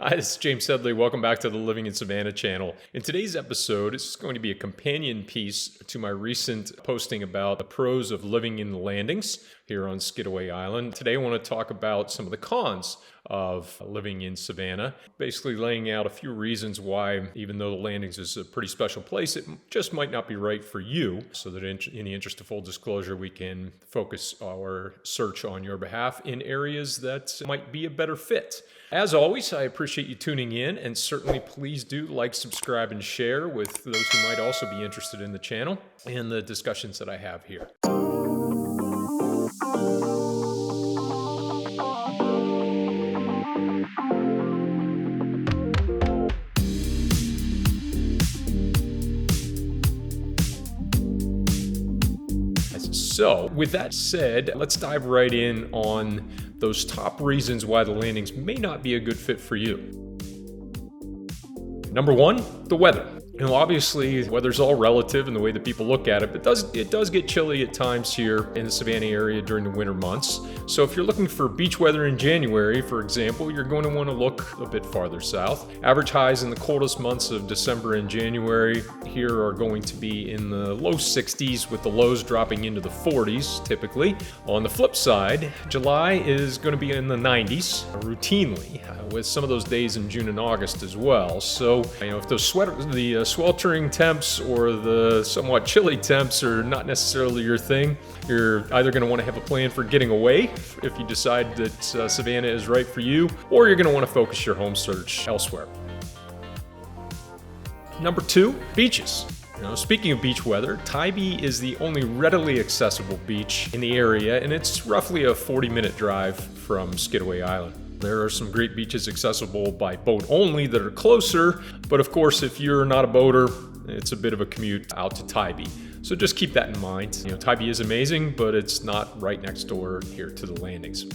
Hi, this is James Sedley. Welcome back to the Living in Savannah channel. In today's episode, it's going to be a companion piece to my recent posting about the pros of living in the landings here on Skidaway Island. Today, I want to talk about some of the cons of living in Savannah, basically laying out a few reasons why, even though the landings is a pretty special place, it just might not be right for you, so that in the interest of full disclosure, we can focus our search on your behalf in areas that might be a better fit. As always, I appreciate you tuning in, and certainly please do like, subscribe, and share with those who might also be interested in the channel and the discussions that I have here. So, with that said, let's dive right in on those top reasons why the landings may not be a good fit for you. Number one, the weather. Obviously, weather's all relative in the way that people look at it, but it does get chilly at times here in the Savannah area during the winter months. So if you're looking for beach weather in January, for example, you're going to want to look a bit farther south. Average highs in the coldest months of December and January here are going to be in the low 60s, with the lows dropping into the 40s typically. On the flip side, July is going to be in the 90s routinely, with some of those days in June and August as well. So, if those sweltering temps or the somewhat chilly temps are not necessarily your thing, you're either going to want to have a plan for getting away if you decide that Savannah is right for you, or you're going to want to focus your home search elsewhere. Number two, beaches. Speaking of beach weather, Tybee is the only readily accessible beach in the area, and it's roughly a 40-minute drive from Skidaway Island. There are some great beaches accessible by boat only that are closer, but of course, if you're not a boater, it's a bit of a commute out to Tybee. So just keep that in mind. Tybee is amazing, but it's not right next door here to the landings.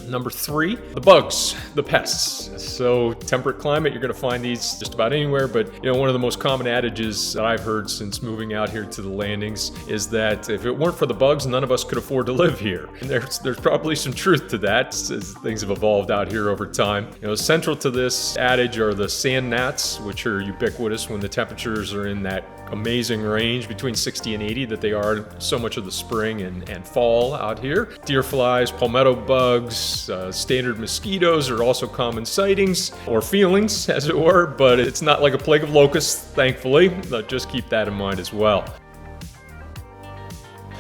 Number three, the bugs, the pests. So temperate climate, you're going to find these just about anywhere, but one of the most common adages that I've heard since moving out here to the landings is that if it weren't for the bugs, none of us could afford to live here. And there's probably some truth to that, as things have evolved out here over time. Central to this adage are the sand gnats, which are ubiquitous when the temperatures are in that amazing range between 60 and 80 that they are so much of the spring and fall out here. Deer flies, palmetto bugs, standard mosquitoes are also common sightings or feelings, as it were, but it's not like a plague of locusts, thankfully. Just keep that in mind as well.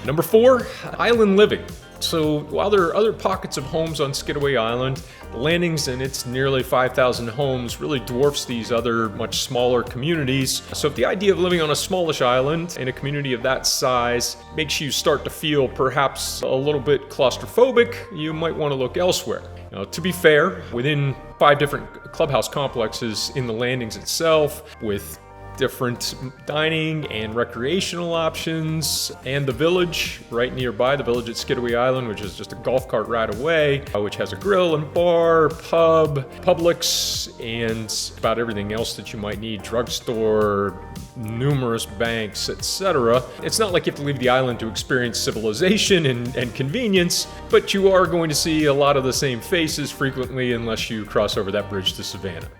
Number four, island living. So while there are other pockets of homes on Skidaway Island, the landings and its nearly 5,000 homes really dwarfs these other much smaller communities. So if the idea of living on a smallish island in a community of that size makes you start to feel perhaps a little bit claustrophobic, you might want to look elsewhere. To be fair, within 5 different clubhouse complexes in the landings itself, with different dining and recreational options, and the village right nearby, the village at Skidaway Island, which is just a golf cart ride away, which has a grill and bar, pub, Publix, and about everything else that you might need, drugstore, numerous banks, etc. It's not like you have to leave the island to experience civilization and convenience, but you are going to see a lot of the same faces frequently unless you cross over that bridge to Savannah.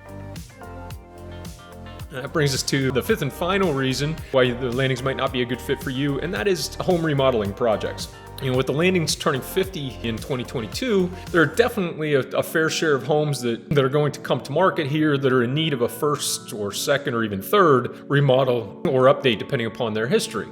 That brings us to the fifth and final reason why the landings might not be a good fit for you, and that is home remodeling projects. With the landings turning 50 in 2022, there are definitely a fair share of homes that are going to come to market here that are in need of a first or second or even third remodel or update depending upon their history.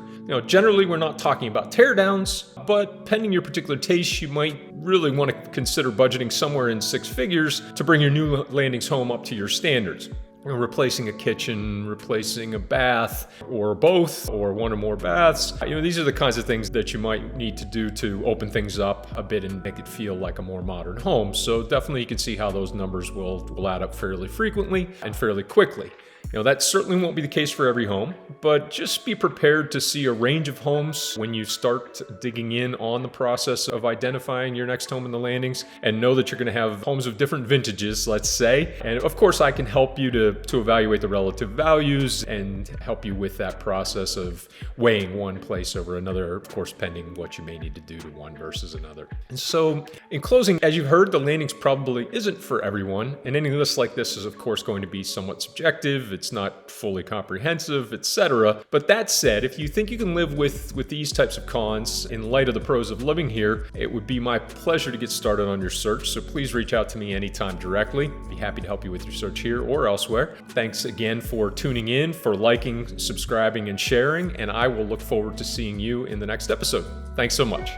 Generally we're not talking about teardowns, but pending your particular taste, you might really want to consider budgeting somewhere in 6 figures to bring your new landings home up to your standards. Replacing a kitchen, replacing a bath, or both, or one or more baths. These are the kinds of things that you might need to do to open things up a bit and make it feel like a more modern home. So definitely you can see how those numbers will add up fairly frequently and fairly quickly. That certainly won't be the case for every home, but just be prepared to see a range of homes when you start digging in on the process of identifying your next home in the landings, and know that you're going to have homes of different vintages, let's say. And of course, I can help you to evaluate the relative values and help you with that process of weighing one place over another, of course, pending what you may need to do to one versus another. And so in closing, as you've heard, the landings probably isn't for everyone, and any list like this is of course going to be somewhat subjective. It's not fully comprehensive, etc. But that said, if you think you can live with these types of cons in light of the pros of living here, it would be my pleasure to get started on your search. So please reach out to me anytime directly. I'd be happy to help you with your search here or elsewhere. Thanks again for tuning in, for liking, subscribing, and sharing, and I will look forward to seeing you in the next episode. Thanks so much.